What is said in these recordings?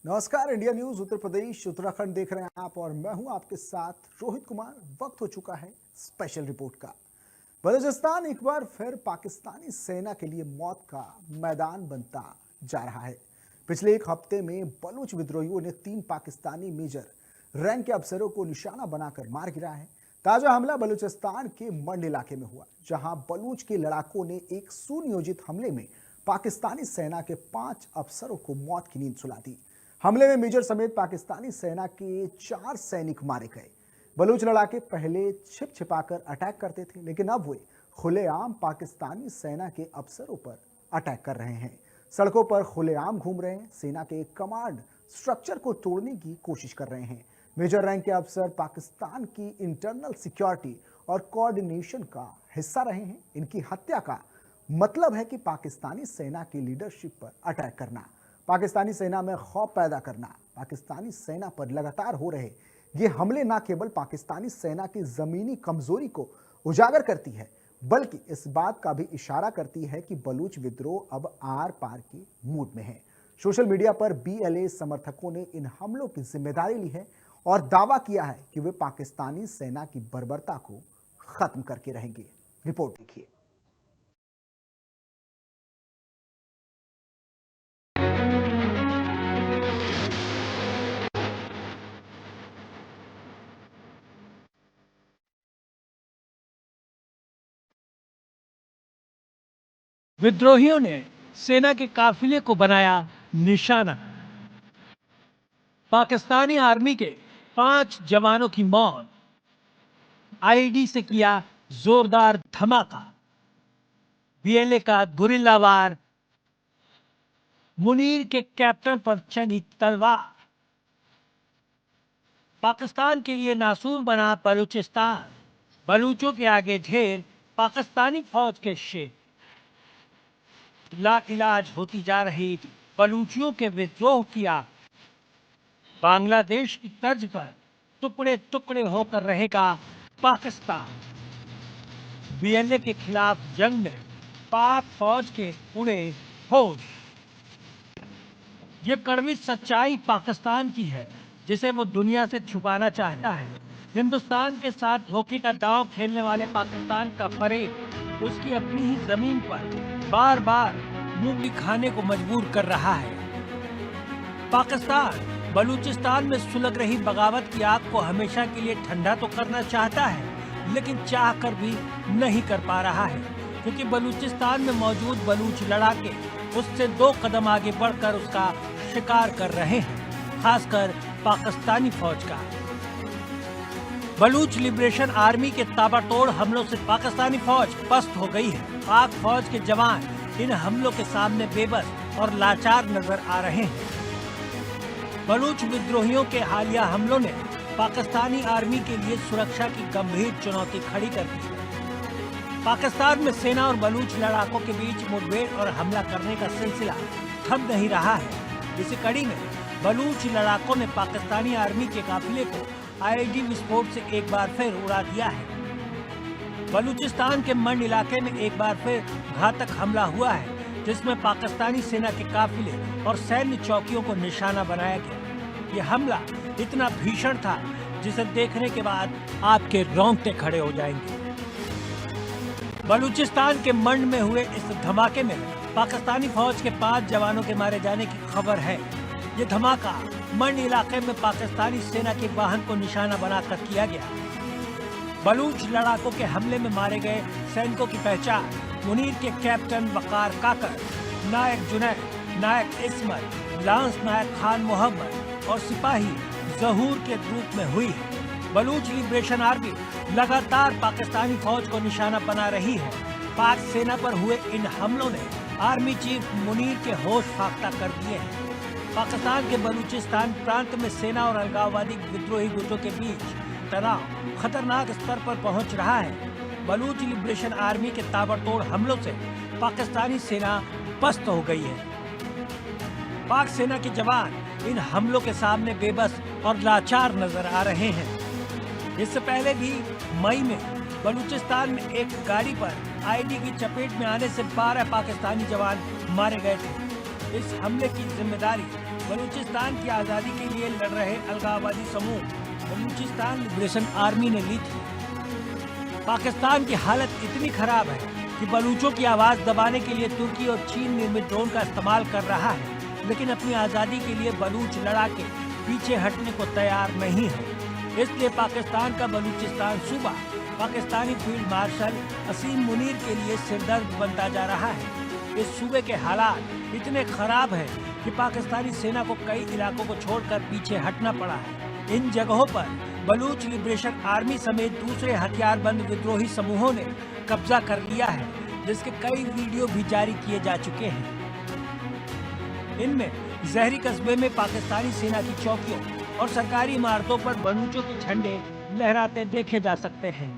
नमस्कार। India news Uttar Pradesh Uttarakhand देख रहे हैं आप और मैं हूं आपके साथ रोहित कुमार। वक्त हो चुका है स्पेशल रिपोर्ट का। बलूचिस्तान एक बार फिर पाकिस्तानी सेना के लिए मौत का मैदान बनता जा रहा है। पिछले एक हफ्ते में बलूच विद्रोहियों ने 3 पाकिस्तानी मेजर रैंक के अफसरों को निशाना बनाकर मार गिराया है। ताजा हमला बलूचिस्तान के मंड इलाके में हुआ, जहां बलूच के लड़ाकों ने एक सुनियोजित हमले में पाकिस्तानी सेना के 5 अफसरों को मौत की नींद सुला दी। हमले में मेजर समेत पाकिस्तानी सेना के 4 सैनिक मारे गए। बलूच लड़ाके पहले छिप छिपाकर अटैक करते थे, लेकिन अब वे खुलेआम पाकिस्तानी सेना के अफसरों पर अटैक कर रहे हैं। सड़कों पर खुलेआम घूम रहे हैं, सेना के कमांड स्ट्रक्चर को तोड़ने की कोशिश कर रहे हैं। मेजर रैंक के अफसर पाकिस्तान की इंटरनल सिक्योरिटी और कोऑर्डिनेशन का हिस्सा रहे हैं। इनकी हत्या का मतलब है कि पाकिस्तानी सेना की लीडरशिप पर अटैक करना, पाकिस्तानी सेना में खौफ पैदा करना। पाकिस्तानी सेना पर लगातार हो रहे ये हमले न केवल पाकिस्तानी सेना की जमीनी कमजोरी को उजागर करती है, बल्कि इस बात का भी इशारा करती है कि बलूच विद्रोह अब आर पार के मूड में है। सोशल मीडिया पर BLA समर्थकों ने इन हमलों की जिम्मेदारी ली है और दावा किया है कि वे पाकिस्तानी सेना की बर्बरता को खत्म करके रहेंगे। रिपोर्ट देखिए। विद्रोहियों ने सेना के काफिले को बनाया निशाना। पाकिस्तानी आर्मी के 5 जवानों की मौत। IED से किया जोरदार धमाका। BLA का गुरिल्ला वार। मुनीर के कैप्टन पर चली तलवार। पाकिस्तान के लिए नासूर बना बलूचिस्तान। बलूचों के आगे ढेर पाकिस्तानी फौज के शेर। लाइलाज होती जा रही बलूचियों के विद्रोह की आग। बांग्लादेश की तर्ज पर टुकड़े टुकड़े होकर रहेगा पाकिस्तान। BLA के खिलाफ जंग में पाक फौज के उड़े होश। ये कड़वी सच्चाई पाकिस्तान की है, जिसे वो दुनिया से छुपाना चाहता है। हिंदुस्तान के साथ धोखे का दांव खेलने वाले पाकिस्तान का फरेब उसकी अपनी ही जमीन पर बार बार मूंगली खाने को मजबूर कर रहा है। पाकिस्तान बलूचिस्तान में सुलग रही बगावत की आग को हमेशा के लिए ठंडा तो करना चाहता है, लेकिन चाहकर भी नहीं कर पा रहा है, क्योंकि बलूचिस्तान में मौजूद बलूच लड़ाके उससे 2 कदम आगे बढ़कर उसका शिकार कर रहे हैं, खासकर पाकिस्तानी फौज का। बलूच लिबरेशन आर्मी के ताबड़तोड़ हमलों से पाकिस्तानी फौज पस्त हो गई है। पाक फौज के जवान इन हमलों के सामने बेबस और लाचार नजर आ रहे हैं। बलूच विद्रोहियों के हालिया हमलों ने पाकिस्तानी आर्मी के लिए सुरक्षा की गंभीर चुनौती खड़ी कर दी है। पाकिस्तान में सेना और बलूच लड़ाकों के बीच मुठभेड़ और हमला करने का सिलसिला थम नहीं रहा है। इसी कड़ी में बलूच लड़ाकों ने पाकिस्तानी आर्मी के काफिले को IED विस्फोट से एक बार फिर उड़ा दिया है। बलूचिस्तान के मंड इलाके में एक बार फिर घातक हमला हुआ है, जिसमें पाकिस्तानी सेना के काफिले और सैन्य चौकियों को निशाना बनाया गया। ये हमला इतना भीषण था, जिसे देखने के बाद आपके रोंगटे खड़े हो जाएंगे। बलूचिस्तान के मंड में हुए इस धमाके में पाकिस्तानी फौज के 5 जवानों के मारे जाने की खबर है। ये धमाका मंड इलाके में पाकिस्तानी सेना के वाहन को निशाना बनाकर किया गया। बलूच लड़ाकों के हमले में मारे गए सैनिकों की पहचान मुनीर के कैप्टन वकार काकर, नायक जुनैद, नायक इस्मत, लांस नायक खान मोहम्मद और सिपाही जहूर के रूप में हुई है। बलूच लिबरेशन आर्मी लगातार पाकिस्तानी फौज को निशाना बना रही है। पाक सेना पर हुए इन हमलों ने आर्मी चीफ मुनीर के होश फाख्ता कर दिए हैं। पाकिस्तान के बलूचिस्तान प्रांत में सेना और अलगाववादी विद्रोही गुटों के बीच तनाव खतरनाक स्तर पर पहुंच रहा है। बलूच लिबरेशन आर्मी के ताबड़तोड़ हमलों से पाकिस्तानी सेना पस्त हो गई है। पाक सेना के जवान इन हमलों के सामने बेबस और लाचार नजर आ रहे हैं। इससे पहले भी मई में बलूचिस्तान में एक गाड़ी पर IED की चपेट में आने से 12 पाकिस्तानी जवान मारे गए थे। इस हमले की जिम्मेदारी बलूचिस्तान की आज़ादी के लिए लड़ रहे अलगाववादी समूह बलूचिस्तान लिबरेशन आर्मी ने ली थी। पाकिस्तान की हालत इतनी खराब है कि बलूचों की आवाज़ दबाने के लिए तुर्की और चीन निर्मित ड्रोन का इस्तेमाल कर रहा है, लेकिन अपनी आज़ादी के लिए बलूच लड़ाके पीछे हटने को तैयार नहीं है। इसलिए पाकिस्तान का बलूचिस्तान सूबा पाकिस्तानी फील्ड मार्शल असीम मुनीर के लिए सिरदर्द बनता जा रहा है। इस सूबे के हालात इतने खराब हैं कि पाकिस्तानी सेना को कई इलाकों को छोड़कर पीछे हटना पड़ा है। इन जगहों पर बलूच लिबरेशन आर्मी समेत दूसरे हथियारबंद विद्रोही समूहों ने कब्जा कर लिया है, जिसके कई वीडियो भी जारी किए जा चुके हैं। इनमें जहरी कस्बे में पाकिस्तानी सेना की चौकियों और सरकारी इमारतों पर बलूचों के झंडे लहराते देखे जा सकते हैं।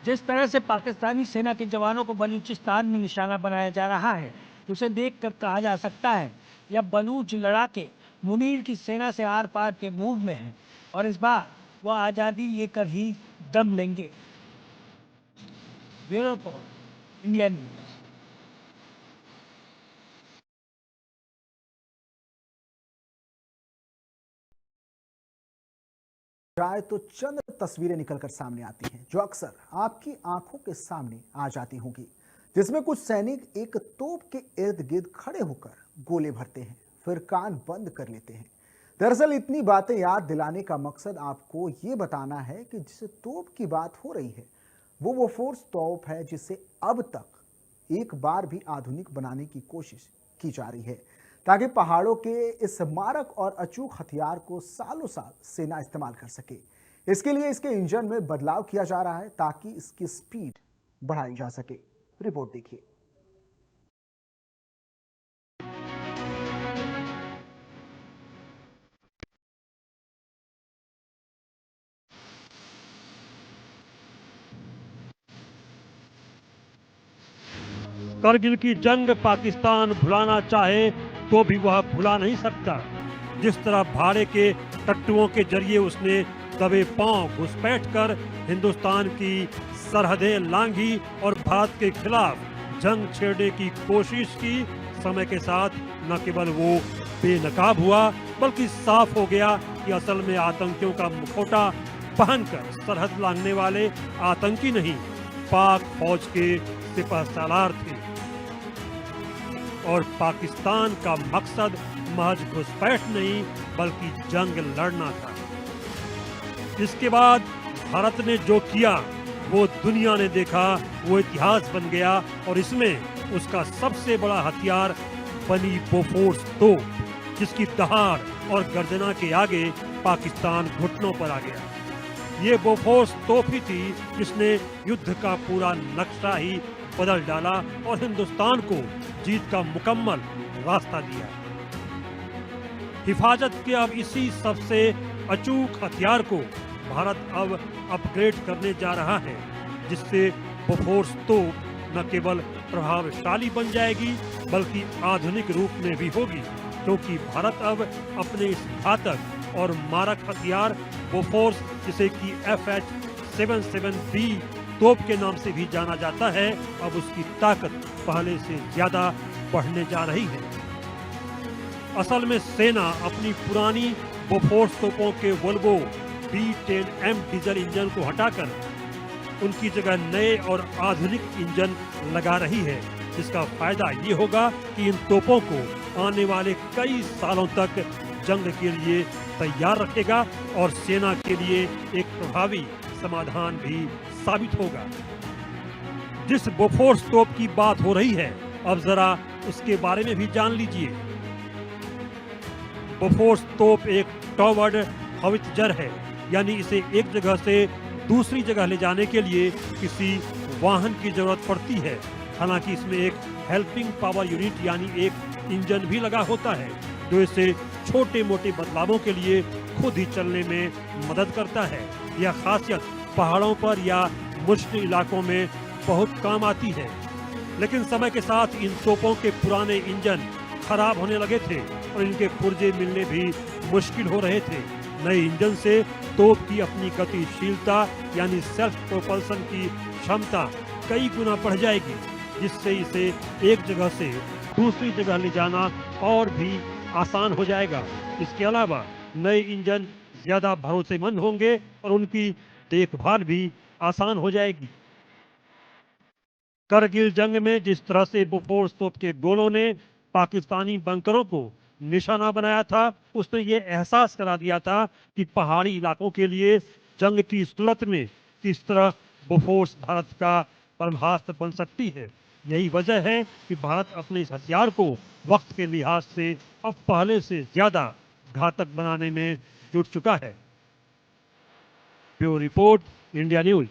जिस तरह से पाकिस्तानी सेना के जवानों को बलूचिस्तान में निशाना बनाया जा रहा है, उसे देखकर कहा जा सकता है यह बलूच लड़ाके मुनीर की सेना से आर पार के मूव में हैं और इस बार वह आज़ादी लेकर ही दम लेंगे। Bureau report, India news. जाए तो चंद तस्वीरें निकलकर सामने आती हैं जो अक्सर आपकी आंखों के सामने आ जाती होंगी, जिसमें कुछ सैनिक एक तोप के इर्द गिर्द खड़े होकर गोले भरते हैं, फिर कान बंद कर लेते हैं। दरअसल इतनी बातें याद दिलाने का मकसद आपको ये बताना है कि जिस तोप की बात हो रही है वो बोफोर्स तोप है, जिसे अब तक एक बार भी आधुनिक बनाने की कोशिश की जा रही है, ताकि पहाड़ों के इस मारक और अचूक हथियार को सालों साल सेना इस्तेमाल कर सके। इसके लिए इसके इंजन में बदलाव किया जा रहा है ताकि इसकी स्पीड बढ़ाई जा सके। रिपोर्ट देखिए। करगिल की जंग पाकिस्तान भुलाना चाहे तो भी वह भुला नहीं सकता। जिस तरह भाड़े के टट्टुओं के जरिए उसने दबे पांव घुसपैठ कर हिंदुस्तान की सरहदें लांघी और भारत के खिलाफ जंग छेड़ने की कोशिश की, समय के साथ न केवल वो बेनकाब हुआ बल्कि साफ हो गया कि असल में आतंकियों का मुखौटा पहनकर सरहद लांघने वाले आतंकी नहीं, पाक फौज के सिपहसालार थे और पाकिस्तान का मकसद महज घुसपैठ नहीं बल्कि जंग लड़ना था। इसके बाद भारत ने जो किया वो दुनिया ने देखा, वो इतिहास बन गया और इसमें उसका सबसे बड़ा हथियार बनी बोफोर्स तोप, जिसकी दहाड़ और गर्जना के आगे पाकिस्तान घुटनों पर आ गया। ये बोफोर्स तोप ही थी जिसने युद्ध का पूरा नक्शा ही बदल डाला और हिंदुस्तान को जीत का मुकम्मल रास्ता दिया। हिफाजत के अब इसी सबसे अचूक हथियार को भारत अब अपग्रेड करने जा रहा है, जिससे बोफोर्स तोप न केवल प्रभावशाली बन जाएगी बल्कि आधुनिक रूप में भी होगी, क्योंकि भारत अब अपने इस घातक और मारक हथियार बोफोर्स, जिसे कि FH-77B तोप के नाम से भी जाना जाता है, अब उसकी ताकत पहले से ज्यादा बढ़ने जा रही है। असल में सेना अपनी पुरानी बोफोर्स तोपों के वोल्वो B-10M डीजल इंजन को हटाकर उनकी जगह नए और आधुनिक इंजन लगा रही है, जिसका फायदा ये होगा कि इन तोपों को आने वाले कई सालों तक जंग के लिए तैयार रखेगा और सेना के लिए एक प्रभावी समाधान भी साबित होगा। जिस बोफोर्स तोप की बात हो रही है, अब जरा उसके बारे में भी जान लीजिए। बोफोर्स तोप एक टॉवर्ड हवित्जर है, यानी इसे एक जगह से दूसरी जगह ले जाने के लिए किसी वाहन की जरूरत पड़ती है। हालांकि इसमें एक हेल्पिंग पावर यूनिट यानी एक इंजन भी लगा होता है, जो इसे छोटे मोटे बदलावों के लिए खुद ही चलने में मदद करता है। यह खासियत पहाड़ों पर या मुश्किल इलाकों में बहुत काम आती है। लेकिन समय के साथ इन तोपों के पुराने इंजन खराब होने लगे थे और इनके पुर्जे मिलने भी मुश्किल हो रहे थे। नए इंजन से तोप की अपनी गतिशीलता यानी सेल्फ प्रोपल्सन की क्षमता कई गुना बढ़ जाएगी, जिससे इसे एक जगह से दूसरी जगह ले जाना और भी आसान हो जाएगा। इसके अलावा नए इंजन ज्यादा भरोसेमंद होंगे और उनकी देखभाल भी आसान हो जाएगी। करगिल जंग में जिस तरह से बोफोर्स तोप के गोलों ने पाकिस्तानी बंकरों को निशाना बनाया था, उसने ये एहसास करा दिया था कि पहाड़ी इलाकों के लिए जंग की सूरत में किस तरह बोफोर्स भारत का परमास्त्र बन सकती है। यही वजह है कि भारत अपने इस हथियार को वक्त के लिहाज से अब पहले से ज्यादा घातक बनाने में जुट चुका है। Bureau report, India news.